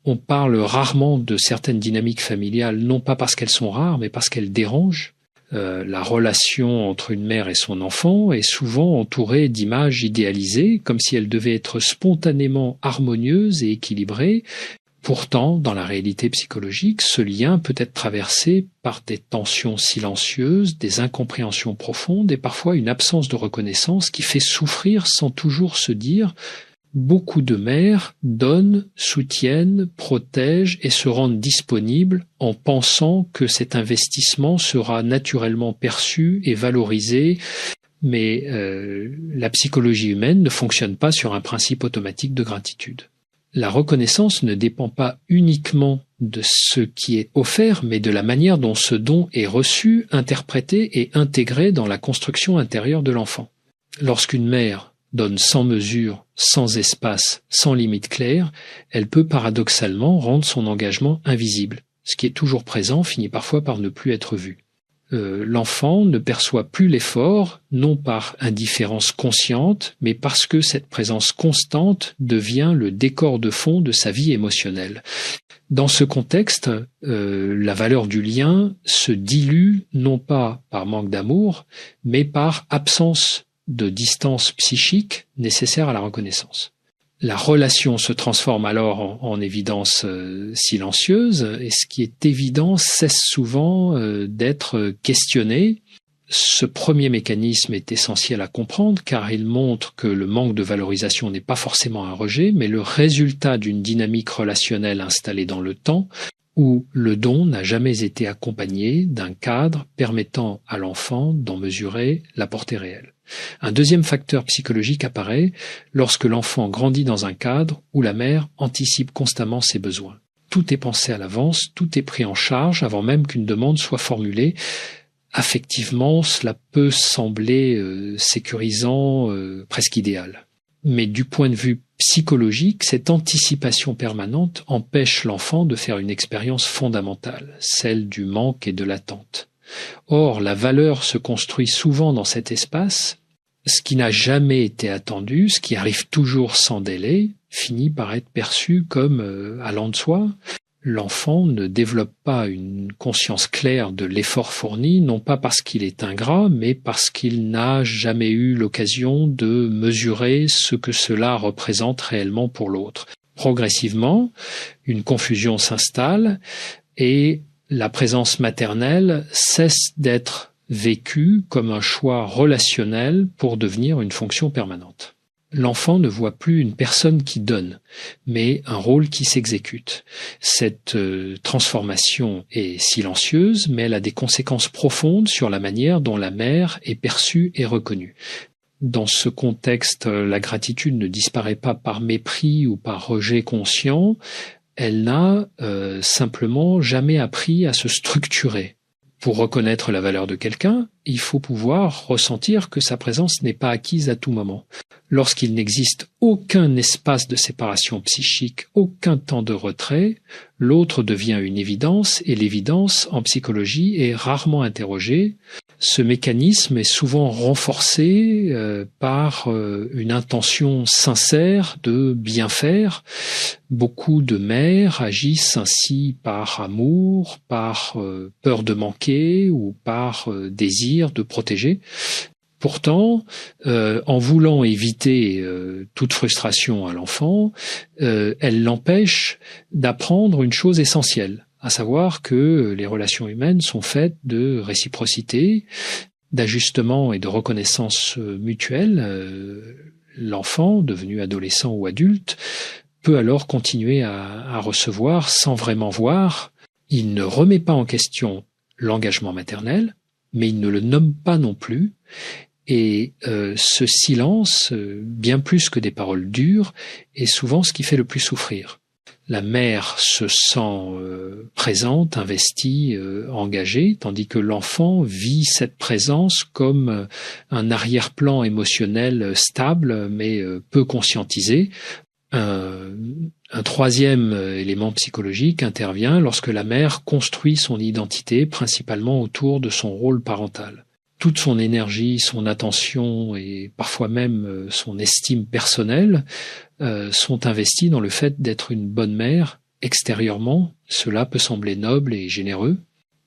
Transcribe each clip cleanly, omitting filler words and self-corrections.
On parle rarement de certaines dynamiques familiales, non pas parce qu'elles sont rares, mais parce qu'elles dérangent. La relation entre une mère et son enfant est souvent entourée d'images idéalisées, comme si elle devait être spontanément harmonieuse et équilibrée. Pourtant, dans la réalité psychologique, ce lien peut être traversé par des tensions silencieuses, des incompréhensions profondes et parfois une absence de reconnaissance qui fait souffrir sans toujours se dire. Beaucoup de mères donnent, soutiennent, protègent et se rendent disponibles en pensant que cet investissement sera naturellement perçu et valorisé, mais la psychologie humaine ne fonctionne pas sur un principe automatique de gratitude. La reconnaissance ne dépend pas uniquement de ce qui est offert, mais de la manière dont ce don est reçu, interprété et intégré dans la construction intérieure de l'enfant. Lorsqu'une mère donne sans mesure, sans espace, sans limite claire, elle peut paradoxalement rendre son engagement invisible. Ce qui est toujours présent finit parfois par ne plus être vu. L'enfant ne perçoit plus l'effort, non par indifférence consciente, mais parce que cette présence constante devient le décor de fond de sa vie émotionnelle. Dans ce contexte, la valeur du lien se dilue non pas par manque d'amour, mais par absence de distance psychique nécessaire à la reconnaissance. La relation se transforme alors en évidence silencieuse et ce qui est évident cesse souvent d'être questionné. Ce premier mécanisme est essentiel à comprendre car il montre que le manque de valorisation n'est pas forcément un rejet, mais le résultat d'une dynamique relationnelle installée dans le temps où le don n'a jamais été accompagné d'un cadre permettant à l'enfant d'en mesurer la portée réelle. Un deuxième facteur psychologique apparaît lorsque l'enfant grandit dans un cadre où la mère anticipe constamment ses besoins. Tout est pensé à l'avance, tout est pris en charge avant même qu'une demande soit formulée. Affectivement, cela peut sembler sécurisant, presque idéal. Mais du point de vue psychologique, cette anticipation permanente empêche l'enfant de faire une expérience fondamentale, celle du manque et de l'attente. Or, la valeur se construit souvent dans cet espace. Ce qui n'a jamais été attendu, ce qui arrive toujours sans délai, finit par être perçu comme allant de soi. L'enfant ne développe pas une conscience claire de l'effort fourni, non pas parce qu'il est ingrat, mais parce qu'il n'a jamais eu l'occasion de mesurer ce que cela représente réellement pour l'autre. Progressivement, une confusion s'installe et la présence maternelle cesse d'être vécue comme un choix relationnel pour devenir une fonction permanente. L'enfant ne voit plus une personne qui donne, mais un rôle qui s'exécute. Cette transformation est silencieuse, mais elle a des conséquences profondes sur la manière dont la mère est perçue et reconnue. Dans ce contexte, la gratitude ne disparaît pas par mépris ou par rejet conscient, elle n'a simplement jamais appris à se structurer. Pour reconnaître la valeur de quelqu'un, il faut pouvoir ressentir que sa présence n'est pas acquise à tout moment. Lorsqu'il n'existe aucun espace de séparation psychique, aucun temps de retrait, l'autre devient une évidence et l'évidence en psychologie est rarement interrogée. Ce mécanisme est souvent renforcé par une intention sincère de bien faire. Beaucoup de mères agissent ainsi par amour, par peur de manquer ou par désir de protéger. Pourtant, en voulant éviter toute frustration à l'enfant, elle l'empêche d'apprendre une chose essentielle, à savoir que les relations humaines sont faites de réciprocité, d'ajustement et de reconnaissance mutuelle. L'enfant, devenu adolescent ou adulte, peut alors continuer à recevoir sans vraiment voir. Il ne remet pas en question l'engagement maternel, mais il ne le nomme pas non plus. Et ce silence, bien plus que des paroles dures, est souvent ce qui fait le plus souffrir. La mère se sent présente, investie, engagée, tandis que l'enfant vit cette présence comme un arrière-plan émotionnel stable, mais peu conscientisé. Un troisième élément psychologique intervient lorsque la mère construit son identité principalement autour de son rôle parental. Toute son énergie, son attention et parfois même son estime personnelle sont investis dans le fait d'être une bonne mère Extérieurement, cela peut sembler noble et généreux.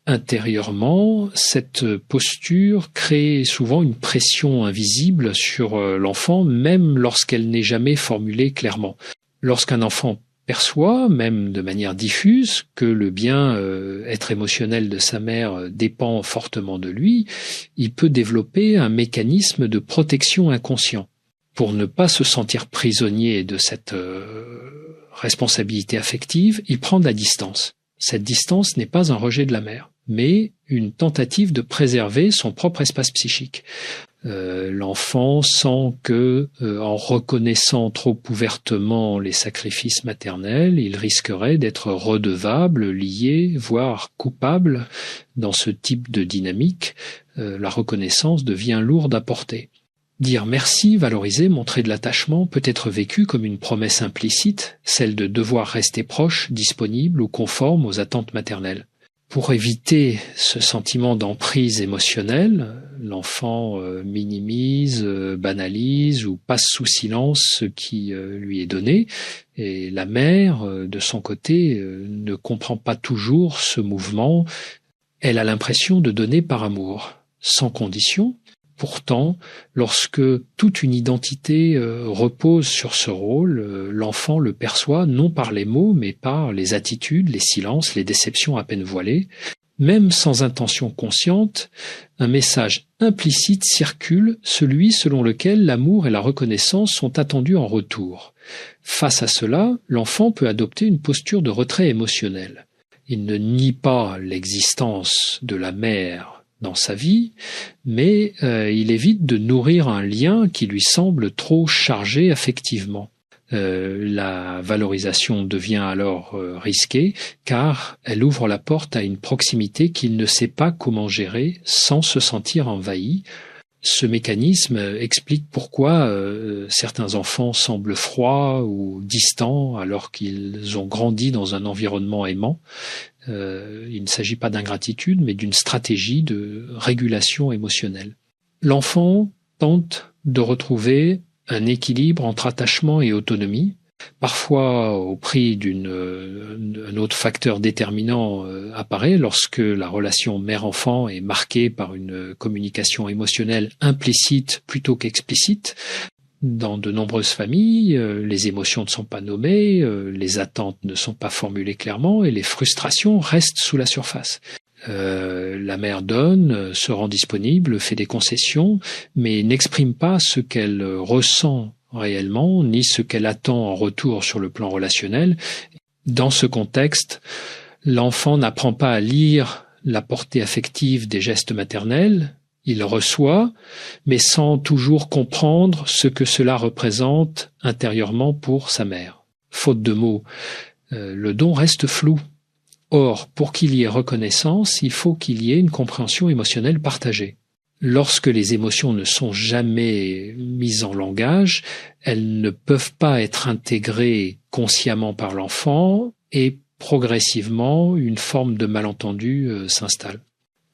Intérieurement, cette posture crée souvent une pression invisible sur l'enfant, même lorsqu'elle n'est jamais formulée clairement. Lorsqu'un enfant perçoit, même de manière diffuse, que le bien-être émotionnel de sa mère dépend fortement de lui, il peut développer un mécanisme de protection inconscient. Pour ne pas se sentir prisonnier de cette responsabilité affective, il prend de la distance. Cette distance n'est pas un rejet de la mère, mais une tentative de préserver son propre espace psychique. L'enfant sent que, en reconnaissant trop ouvertement les sacrifices maternels, il risquerait d'être redevable, lié, voire coupable. Dans ce type de dynamique, la reconnaissance devient lourde à porter. Dire merci, valoriser, montrer de l'attachement peut être vécu comme une promesse implicite, celle de devoir rester proche, disponible ou conforme aux attentes maternelles. Pour éviter ce sentiment d'emprise émotionnelle, l'enfant minimise, banalise ou passe sous silence ce qui lui est donné, et la mère, de son côté, ne comprend pas toujours ce mouvement. Elle a l'impression de donner par amour, sans condition. Pourtant, lorsque toute une identité repose sur ce rôle, l'enfant le perçoit non par les mots, mais par les attitudes, les silences, les déceptions à peine voilées. Même sans intention consciente, un message implicite circule, celui selon lequel l'amour et la reconnaissance sont attendus en retour. Face à cela, l'enfant peut adopter une posture de retrait émotionnel. Il ne nie pas l'existence de la mère dans sa vie, mais il évite de nourrir un lien qui lui semble trop chargé affectivement. La valorisation devient alors risquée car elle ouvre la porte à une proximité qu'il ne sait pas comment gérer sans se sentir envahi. Ce mécanisme explique pourquoi certains enfants semblent froids ou distants alors qu'ils ont grandi dans un environnement aimant. Il ne s'agit pas d'ingratitude, mais d'une stratégie de régulation émotionnelle. L'enfant tente de retrouver un équilibre entre attachement et autonomie, parfois au prix un autre facteur déterminant apparaît lorsque la relation mère-enfant est marquée par une communication émotionnelle implicite plutôt qu'explicite. Dans de nombreuses familles, les émotions ne sont pas nommées, les attentes ne sont pas formulées clairement et les frustrations restent sous la surface. La mère donne, se rend disponible, fait des concessions, mais n'exprime pas ce qu'elle ressent réellement, ni ce qu'elle attend en retour sur le plan relationnel. Dans ce contexte, l'enfant n'apprend pas à lire la portée affective des gestes maternels. Il reçoit, mais sans toujours comprendre ce que cela représente intérieurement pour sa mère. Faute de mots, le don reste flou. Or, pour qu'il y ait reconnaissance, il faut qu'il y ait une compréhension émotionnelle partagée. Lorsque les émotions ne sont jamais mises en langage, elles ne peuvent pas être intégrées consciemment par l'enfant et progressivement une forme de malentendu s'installe.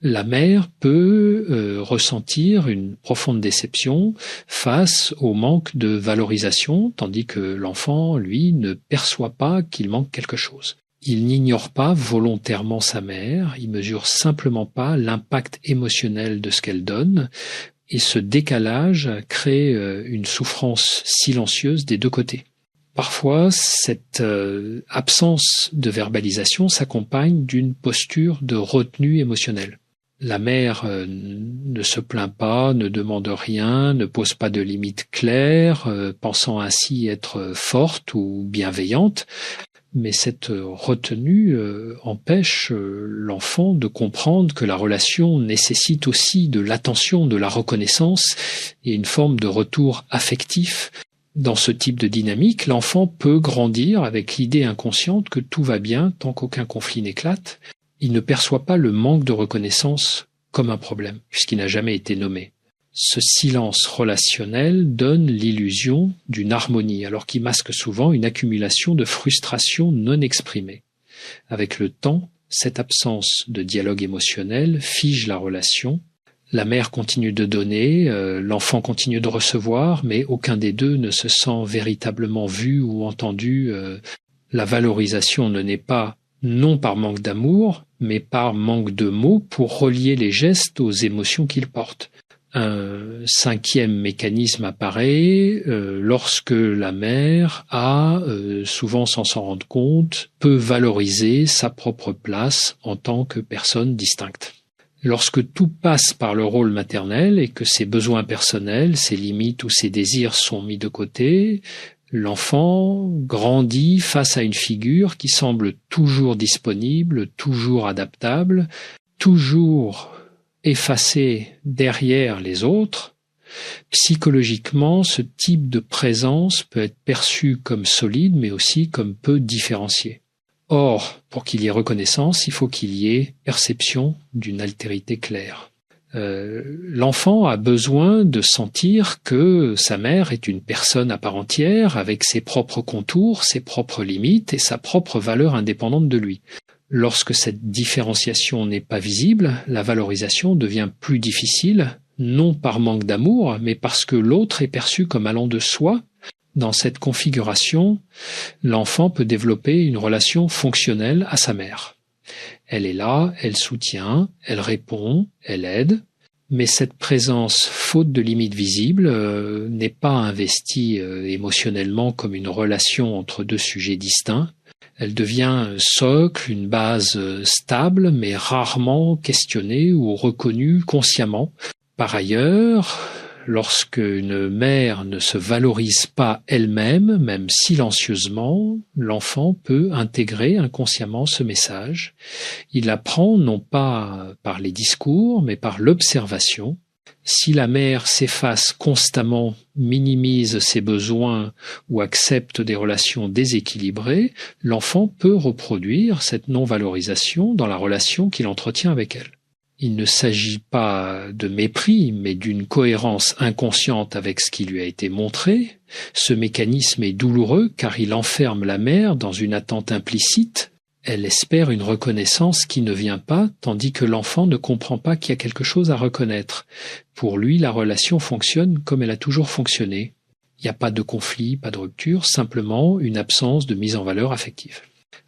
La mère peut ressentir une profonde déception face au manque de valorisation, tandis que l'enfant, lui, ne perçoit pas qu'il manque quelque chose. Il n'ignore pas volontairement sa mère, il mesure simplement pas l'impact émotionnel de ce qu'elle donne, et ce décalage crée une souffrance silencieuse des deux côtés. Parfois, cette absence de verbalisation s'accompagne d'une posture de retenue émotionnelle. La mère ne se plaint pas, ne demande rien, ne pose pas de limites claires, pensant ainsi être forte ou bienveillante, mais cette retenue empêche l'enfant de comprendre que la relation nécessite aussi de l'attention, de la reconnaissance et une forme de retour affectif. Dans ce type de dynamique, l'enfant peut grandir avec l'idée inconsciente que tout va bien tant qu'aucun conflit n'éclate. Il ne perçoit pas le manque de reconnaissance comme un problème, puisqu'il n'a jamais été nommé. Ce silence relationnel donne l'illusion d'une harmonie, alors qu'il masque souvent une accumulation de frustrations non exprimées. Avec le temps, cette absence de dialogue émotionnel fige la relation. La mère continue de donner, l'enfant continue de recevoir, mais aucun des deux ne se sent véritablement vu ou entendu. La valorisation ne naît pas non par manque d'amour, mais par manque de mots pour relier les gestes aux émotions qu'ils portent. Un cinquième mécanisme apparaît lorsque la mère a, souvent sans s'en rendre compte, peut valoriser sa propre place en tant que personne distincte. Lorsque tout passe par le rôle maternel et que ses besoins personnels, ses limites ou ses désirs sont mis de côté, l'enfant grandit face à une figure qui semble toujours disponible, toujours adaptable, toujours effacée derrière les autres. Psychologiquement, ce type de présence peut être perçu comme solide, mais aussi comme peu différencié. Or, pour qu'il y ait reconnaissance, il faut qu'il y ait perception d'une altérité claire. L'enfant a besoin de sentir que sa mère est une personne à part entière, avec ses propres contours, ses propres limites et sa propre valeur indépendante de lui. Lorsque cette différenciation n'est pas visible, la valorisation devient plus difficile, non par manque d'amour, mais parce que l'autre est perçu comme allant de soi. Dans cette configuration, l'enfant peut développer une relation fonctionnelle à sa mère. Elle est là, elle soutient, elle répond, elle aide, mais cette présence, faute de limites visibles, n'est pas investie émotionnellement comme une relation entre deux sujets distincts. Elle devient un socle, une base stable, mais rarement questionnée ou reconnue consciemment. Par ailleurs, lorsque une mère ne se valorise pas elle-même, même silencieusement, l'enfant peut intégrer inconsciemment ce message. Il apprend non pas par les discours, mais par l'observation. Si la mère s'efface constamment, minimise ses besoins ou accepte des relations déséquilibrées, l'enfant peut reproduire cette non-valorisation dans la relation qu'il entretient avec elle. Il ne s'agit pas de mépris, mais d'une cohérence inconsciente avec ce qui lui a été montré. Ce mécanisme est douloureux car il enferme la mère dans une attente implicite. Elle espère une reconnaissance qui ne vient pas, tandis que l'enfant ne comprend pas qu'il y a quelque chose à reconnaître. Pour lui, la relation fonctionne comme elle a toujours fonctionné. Il n'y a pas de conflit, pas de rupture, simplement une absence de mise en valeur affective.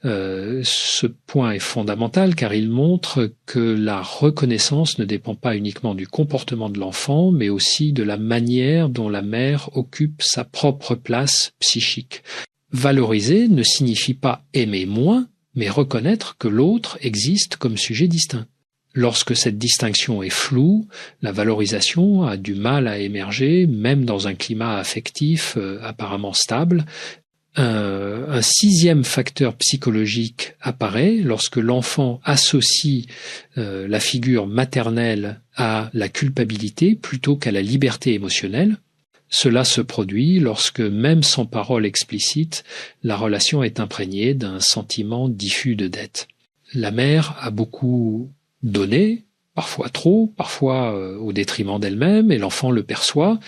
Ce point est fondamental car il montre que la reconnaissance ne dépend pas uniquement du comportement de l'enfant, mais aussi de la manière dont la mère occupe sa propre place psychique. Valoriser ne signifie pas aimer moins, mais reconnaître que l'autre existe comme sujet distinct. Lorsque cette distinction est floue, la valorisation a du mal à émerger, même dans un climat affectif apparemment stable. Un sixième facteur psychologique apparaît lorsque l'enfant associe la figure maternelle à la culpabilité plutôt qu'à la liberté émotionnelle. Cela se produit lorsque, même sans parole explicite, la relation est imprégnée d'un sentiment diffus de dette. La mère a beaucoup donné, parfois trop, parfois au détriment d'elle-même, et l'enfant le perçoit,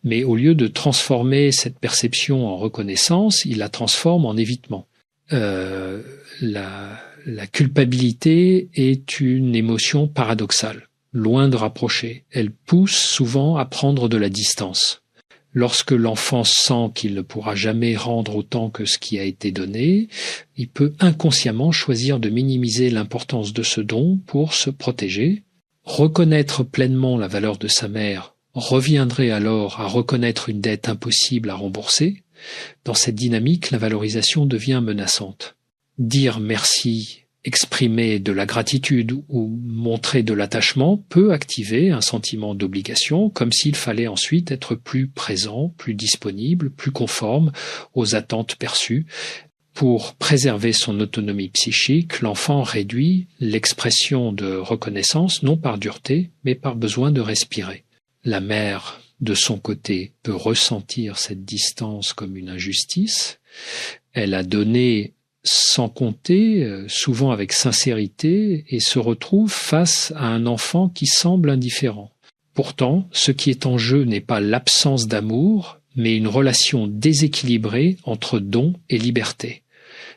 mais au lieu de transformer cette perception en reconnaissance, il la transforme en évitement. La culpabilité est une émotion paradoxale, loin de rapprocher. Elle pousse souvent à prendre de la distance. Lorsque l'enfant sent qu'il ne pourra jamais rendre autant que ce qui a été donné, il peut inconsciemment choisir de minimiser l'importance de ce don pour se protéger. Reconnaître pleinement la valeur de sa mère reviendrait alors à reconnaître une dette impossible à rembourser. Dans cette dynamique, la valorisation devient menaçante. Dire merci, exprimer de la gratitude ou montrer de l'attachement peut activer un sentiment d'obligation, comme s'il fallait ensuite être plus présent, plus disponible, plus conforme aux attentes perçues. Pour préserver son autonomie psychique, l'enfant réduit l'expression de reconnaissance non par dureté, mais par besoin de respirer. La mère, de son côté, peut ressentir cette distance comme une injustice. Elle a donné sans compter, souvent avec sincérité, et se retrouve face à un enfant qui semble indifférent. Pourtant, ce qui est en jeu n'est pas l'absence d'amour, mais une relation déséquilibrée entre don et liberté.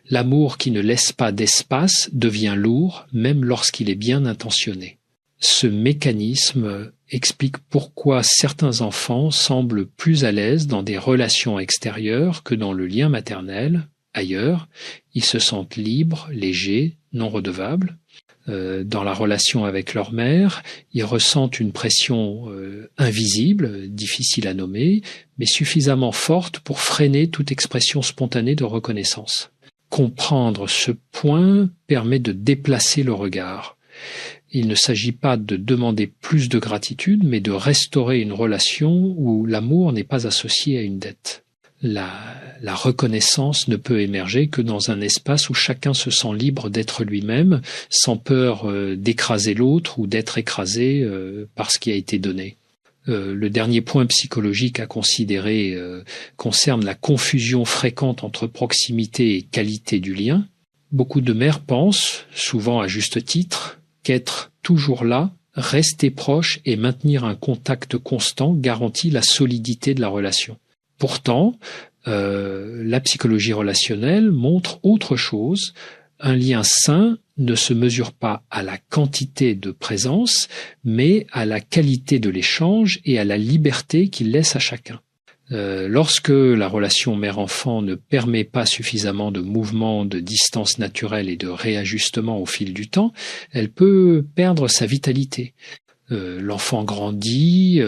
L'amour qui ne laisse pas d'espace devient lourd, même lorsqu'il est bien intentionné. Ce mécanisme explique pourquoi certains enfants semblent plus à l'aise dans des relations extérieures que dans le lien maternel, ailleurs, ils se sentent libres, légers, non redevables. Dans la relation avec leur mère, ils ressentent une pression invisible, difficile à nommer, mais suffisamment forte pour freiner toute expression spontanée de reconnaissance. Comprendre ce point permet de déplacer le regard. Il ne s'agit pas de demander plus de gratitude, mais de restaurer une relation où l'amour n'est pas associé à une dette. La reconnaissance ne peut émerger que dans un espace où chacun se sent libre d'être lui-même, sans peur d'écraser l'autre ou d'être écrasé par ce qui a été donné. Le dernier point psychologique à considérer concerne la confusion fréquente entre proximité et qualité du lien. Beaucoup de mères pensent, souvent à juste titre, qu'être toujours là, rester proche et maintenir un contact constant garantit la solidité de la relation. Pourtant, la psychologie relationnelle montre autre chose. Un lien sain ne se mesure pas à la quantité de présence, mais à la qualité de l'échange et à la liberté qu'il laisse à chacun. Lorsque la relation mère-enfant ne permet pas suffisamment de mouvement, de distance naturelle et de réajustement au fil du temps, elle peut perdre sa vitalité. L'enfant grandit,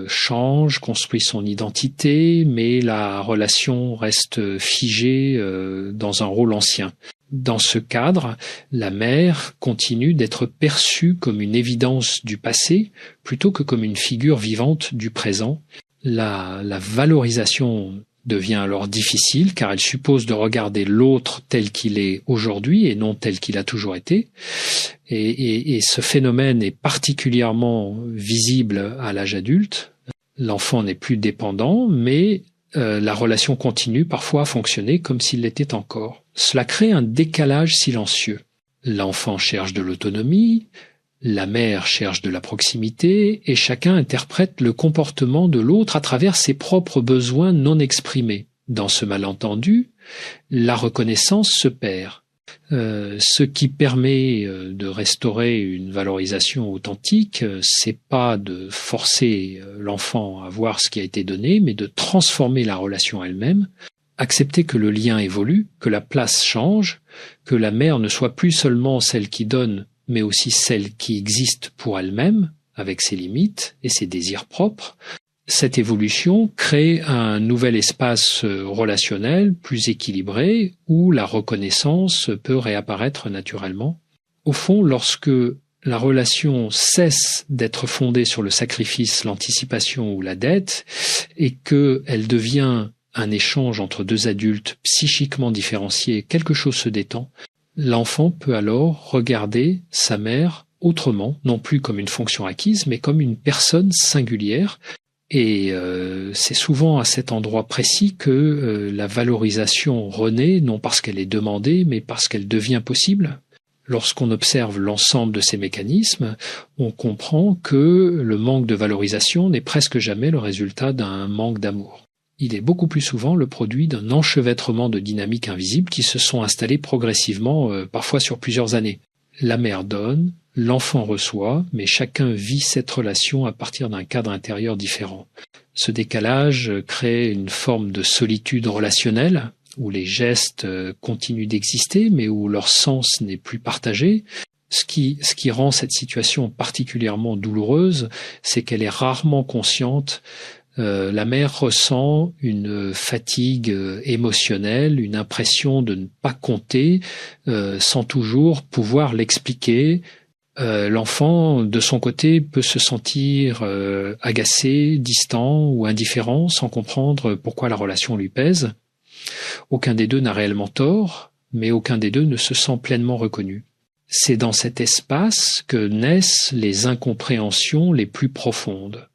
change, construit son identité, mais la relation reste figée dans un rôle ancien. Dans ce cadre, la mère continue d'être perçue comme une évidence du passé plutôt que comme une figure vivante du présent. La valorisation devient alors difficile car elle suppose de regarder l'autre tel qu'il est aujourd'hui et non tel qu'il a toujours été. Et ce phénomène est particulièrement visible à l'âge adulte. L'enfant n'est plus dépendant, mais la relation continue parfois à fonctionner comme s'il l'était encore. Cela crée un décalage silencieux. L'enfant cherche de l'autonomie, la mère cherche de la proximité, et chacun interprète le comportement de l'autre à travers ses propres besoins non exprimés. Dans ce malentendu, la reconnaissance se perd. Ce qui permet de restaurer une valorisation authentique, c'est pas de forcer l'enfant à voir ce qui a été donné, mais de transformer la relation elle-même, accepter que le lien évolue, que la place change, que la mère ne soit plus seulement celle qui donne, mais aussi celle qui existe pour elle-même, avec ses limites et ses désirs propres. Cette évolution crée un nouvel espace relationnel plus équilibré où la reconnaissance peut réapparaître naturellement. Au fond, lorsque la relation cesse d'être fondée sur le sacrifice, l'anticipation ou la dette et qu'elle devient un échange entre deux adultes psychiquement différenciés, quelque chose se détend, l'enfant peut alors regarder sa mère autrement, non plus comme une fonction acquise, mais comme une personne singulière. Et c'est souvent à cet endroit précis que la valorisation renaît, non parce qu'elle est demandée, mais parce qu'elle devient possible. Lorsqu'on observe l'ensemble de ces mécanismes, on comprend que le manque de valorisation n'est presque jamais le résultat d'un manque d'amour. Il est beaucoup plus souvent le produit d'un enchevêtrement de dynamiques invisibles qui se sont installées progressivement, parfois sur plusieurs années. La mère donne, l'enfant reçoit, mais chacun vit cette relation à partir d'un cadre intérieur différent. Ce décalage crée une forme de solitude relationnelle, où les gestes continuent d'exister, mais où leur sens n'est plus partagé. Ce qui rend cette situation particulièrement douloureuse, c'est qu'elle est rarement consciente. La mère ressent une fatigue émotionnelle, une impression de ne pas compter, sans toujours pouvoir l'expliquer. L'enfant, de son côté, peut se sentir agacé, distant ou indifférent, sans comprendre pourquoi la relation lui pèse. Aucun des deux n'a réellement tort, mais aucun des deux ne se sent pleinement reconnu. C'est dans cet espace que naissent les incompréhensions les plus profondes.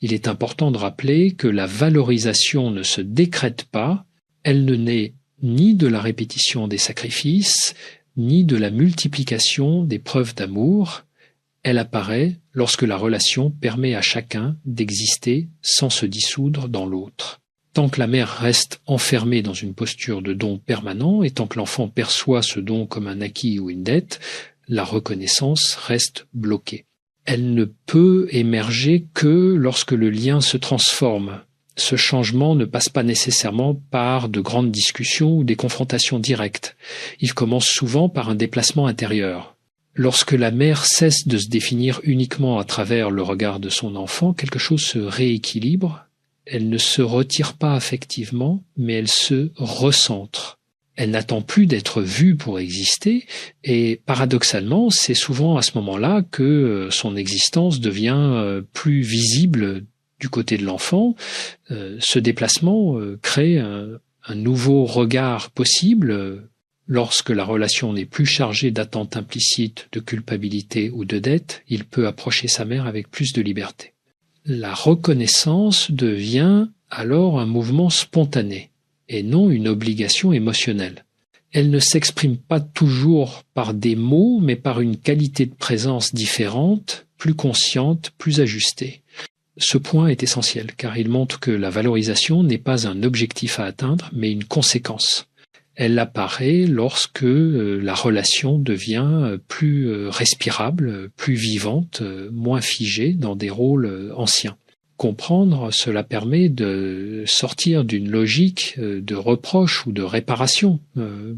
Il est important de rappeler que la valorisation ne se décrète pas, elle ne naît ni de la répétition des sacrifices, ni de la multiplication des preuves d'amour. Elle apparaît lorsque la relation permet à chacun d'exister sans se dissoudre dans l'autre. Tant que la mère reste enfermée dans une posture de don permanent et tant que l'enfant perçoit ce don comme un acquis ou une dette, la reconnaissance reste bloquée. Elle ne peut émerger que lorsque le lien se transforme. Ce changement ne passe pas nécessairement par de grandes discussions ou des confrontations directes. Il commence souvent par un déplacement intérieur. Lorsque la mère cesse de se définir uniquement à travers le regard de son enfant, quelque chose se rééquilibre. Elle ne se retire pas affectivement, mais elle se recentre. Elle n'attend plus d'être vue pour exister, et paradoxalement, c'est souvent à ce moment-là que son existence devient plus visible du côté de l'enfant. Ce déplacement crée un nouveau regard possible lorsque la relation n'est plus chargée d'attentes implicites, de culpabilité ou de dette. Il peut approcher sa mère avec plus de liberté. La reconnaissance devient alors un mouvement spontané et non une obligation émotionnelle. Elle ne s'exprime pas toujours par des mots, mais par une qualité de présence différente, plus consciente, plus ajustée. Ce point est essentiel car il montre que la valorisation n'est pas un objectif à atteindre, mais une conséquence. Elle apparaît lorsque la relation devient plus respirable, plus vivante, moins figée dans des rôles anciens. Comprendre, cela permet de sortir d'une logique de reproche ou de réparation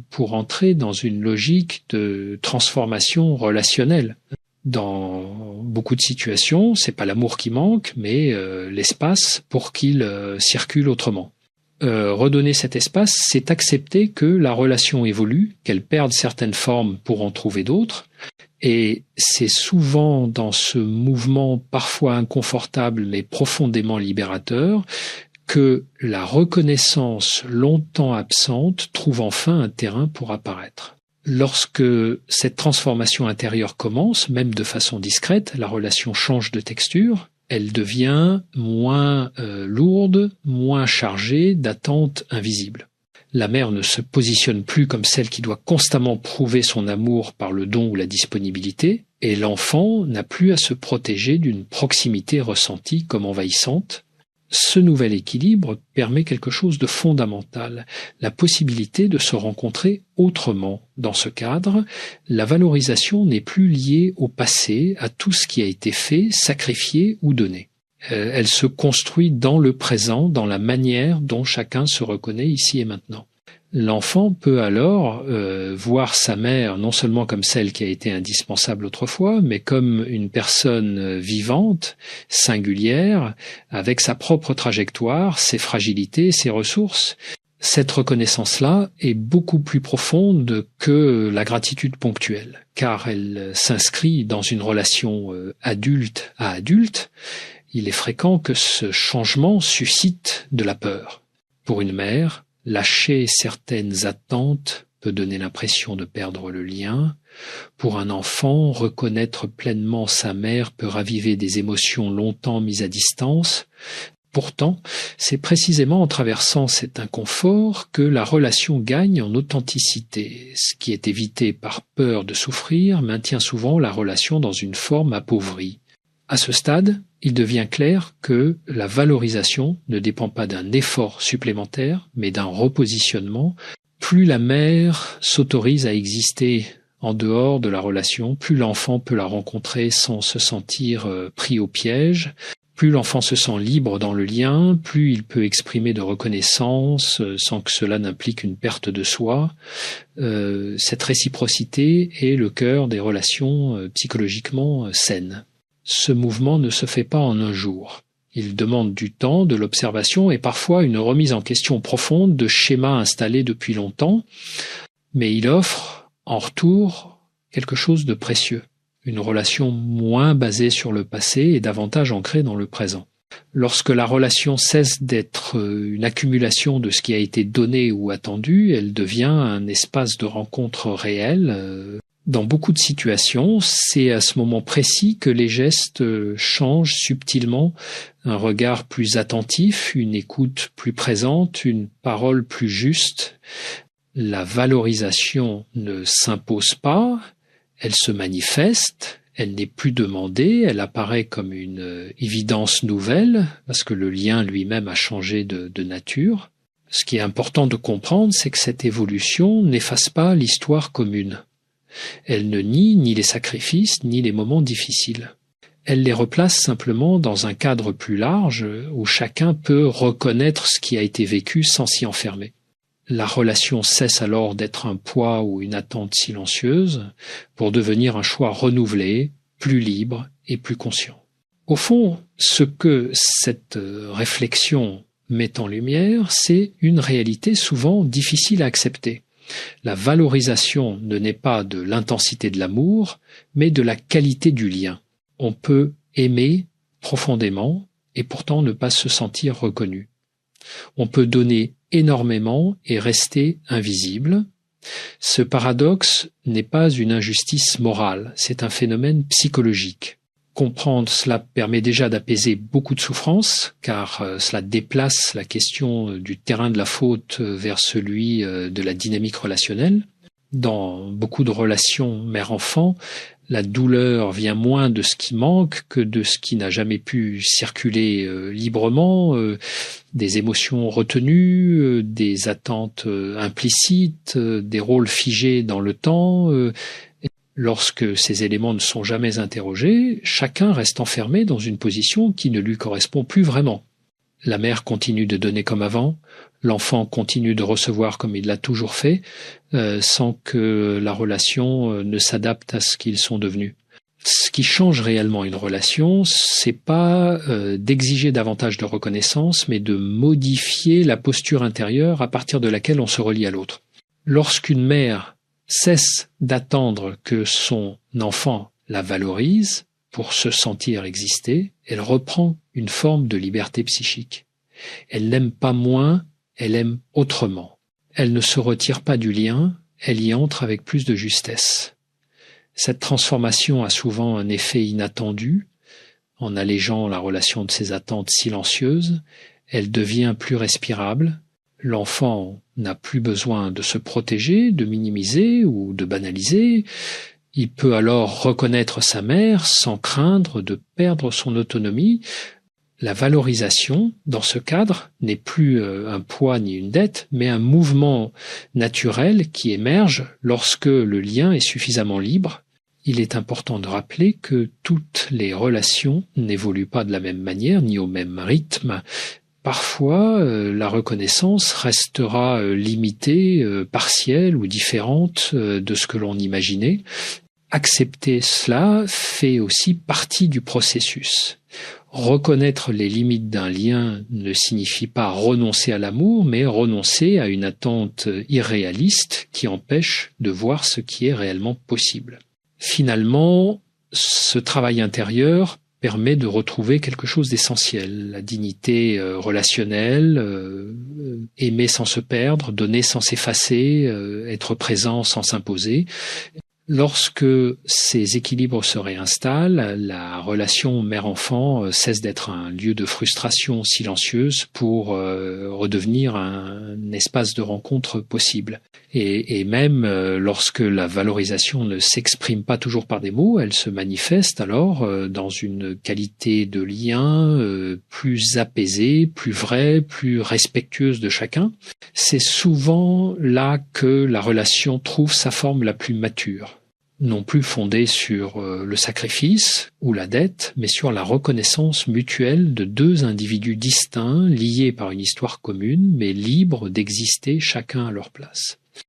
pour entrer dans une logique de transformation relationnelle. Dans beaucoup de situations, c'est pas l'amour qui manque, mais l'espace pour qu'il circule autrement. Redonner cet espace, c'est accepter que la relation évolue, qu'elle perde certaines formes pour en trouver d'autres, et c'est souvent dans ce mouvement parfois inconfortable mais profondément libérateur que la reconnaissance longtemps absente trouve enfin un terrain pour apparaître. Lorsque cette transformation intérieure commence, même de façon discrète, la relation change de texture, elle devient moins lourde, moins chargée d'attentes invisibles. La mère ne se positionne plus comme celle qui doit constamment prouver son amour par le don ou la disponibilité, et l'enfant n'a plus à se protéger d'une proximité ressentie comme envahissante. Ce nouvel équilibre permet quelque chose de fondamental, la possibilité de se rencontrer autrement. Dans ce cadre, la valorisation n'est plus liée au passé, à tout ce qui a été fait, sacrifié ou donné. Elle se construit dans le présent, dans la manière dont chacun se reconnaît ici et maintenant. L'enfant peut alors voir sa mère non seulement comme celle qui a été indispensable autrefois, mais comme une personne vivante, singulière, avec sa propre trajectoire, ses fragilités, ses ressources. Cette reconnaissance-là est beaucoup plus profonde que la gratitude ponctuelle, car elle s'inscrit dans une relation adulte à adulte. Il est fréquent que ce changement suscite de la peur. Pour une mère, lâcher certaines attentes peut donner l'impression de perdre le lien. Pour un enfant, reconnaître pleinement sa mère peut raviver des émotions longtemps mises à distance. Pourtant, c'est précisément en traversant cet inconfort que la relation gagne en authenticité. Ce qui est évité par peur de souffrir maintient souvent la relation dans une forme appauvrie. À ce stade, il devient clair que la valorisation ne dépend pas d'un effort supplémentaire, mais d'un repositionnement. Plus la mère s'autorise à exister en dehors de la relation, plus l'enfant peut la rencontrer sans se sentir pris au piège. Plus l'enfant se sent libre dans le lien, plus il peut exprimer de reconnaissance sans que cela n'implique une perte de soi. Cette réciprocité est le cœur des relations psychologiquement saines. Ce mouvement ne se fait pas en un jour. Il demande du temps, de l'observation et parfois une remise en question profonde de schémas installés depuis longtemps, mais il offre en retour quelque chose de précieux, une relation moins basée sur le passé et davantage ancrée dans le présent. Lorsque la relation cesse d'être une accumulation de ce qui a été donné ou attendu, elle devient un espace de rencontre réelle. Dans beaucoup de situations, c'est à ce moment précis que les gestes changent subtilement, un regard plus attentif, une écoute plus présente, une parole plus juste. La valorisation ne s'impose pas, elle se manifeste, elle n'est plus demandée, elle apparaît comme une évidence nouvelle, parce que le lien lui-même a changé de nature. Ce qui est important de comprendre, c'est que cette évolution n'efface pas l'histoire commune. Elle ne nie ni les sacrifices ni les moments difficiles. Elle les replace simplement dans un cadre plus large où chacun peut reconnaître ce qui a été vécu sans s'y enfermer. La relation cesse alors d'être un poids ou une attente silencieuse pour devenir un choix renouvelé, plus libre et plus conscient. Au fond, ce que cette réflexion met en lumière, c'est une réalité souvent difficile à accepter. La valorisation ne naît pas de l'intensité de l'amour, mais de la qualité du lien. On peut aimer profondément et pourtant ne pas se sentir reconnu. On peut donner énormément et rester invisible. Ce paradoxe n'est pas une injustice morale, c'est un phénomène psychologique. Comprendre cela permet déjà d'apaiser beaucoup de souffrances, car cela déplace la question du terrain de la faute vers celui de la dynamique relationnelle. Dans beaucoup de relations mère-enfant, la douleur vient moins de ce qui manque que de ce qui n'a jamais pu circuler librement, des émotions retenues, des attentes implicites, des rôles figés dans le temps. Lorsque ces éléments ne sont jamais interrogés, chacun reste enfermé dans une position qui ne lui correspond plus vraiment. La mère continue de donner comme avant, l'enfant continue de recevoir comme il l'a toujours fait, sans que la relation ne s'adapte à ce qu'ils sont devenus. Ce qui change réellement une relation, c'est pas d'exiger davantage de reconnaissance, mais de modifier la posture intérieure à partir de laquelle on se relie à l'autre. Lorsqu'une mère cesse d'attendre que son enfant la valorise pour se sentir exister, elle reprend une forme de liberté psychique. Elle n'aime pas moins, elle aime autrement. Elle ne se retire pas du lien, elle y entre avec plus de justesse. Cette transformation a souvent un effet inattendu. En allégeant la relation de ses attentes silencieuses, elle devient plus respirable. L'enfant n'a plus besoin de se protéger, de minimiser ou de banaliser. Il peut alors reconnaître sa mère sans craindre de perdre son autonomie. La valorisation, dans ce cadre, n'est plus un poids ni une dette, mais un mouvement naturel qui émerge lorsque le lien est suffisamment libre. Il est important de rappeler que toutes les relations n'évoluent pas de la même manière ni au même rythme. Parfois, la reconnaissance restera limitée, partielle ou différente de ce que l'on imaginait. Accepter cela fait aussi partie du processus. Reconnaître les limites d'un lien ne signifie pas renoncer à l'amour, mais renoncer à une attente irréaliste qui empêche de voir ce qui est réellement possible. Finalement, ce travail intérieur permet de retrouver quelque chose d'essentiel, la dignité relationnelle, aimer sans se perdre, donner sans s'effacer, être présent sans s'imposer. Lorsque ces équilibres se réinstallent, la relation mère-enfant cesse d'être un lieu de frustration silencieuse pour redevenir un espace de rencontre possible. Et même lorsque la valorisation ne s'exprime pas toujours par des mots, elle se manifeste alors dans une qualité de lien plus apaisée, plus vraie, plus respectueuse de chacun. C'est souvent là que la relation trouve sa forme la plus mature. Non plus fondée sur le sacrifice ou la dette, mais sur la reconnaissance mutuelle de deux individus distincts, liés par une histoire commune, mais libres d'exister chacun à leur place.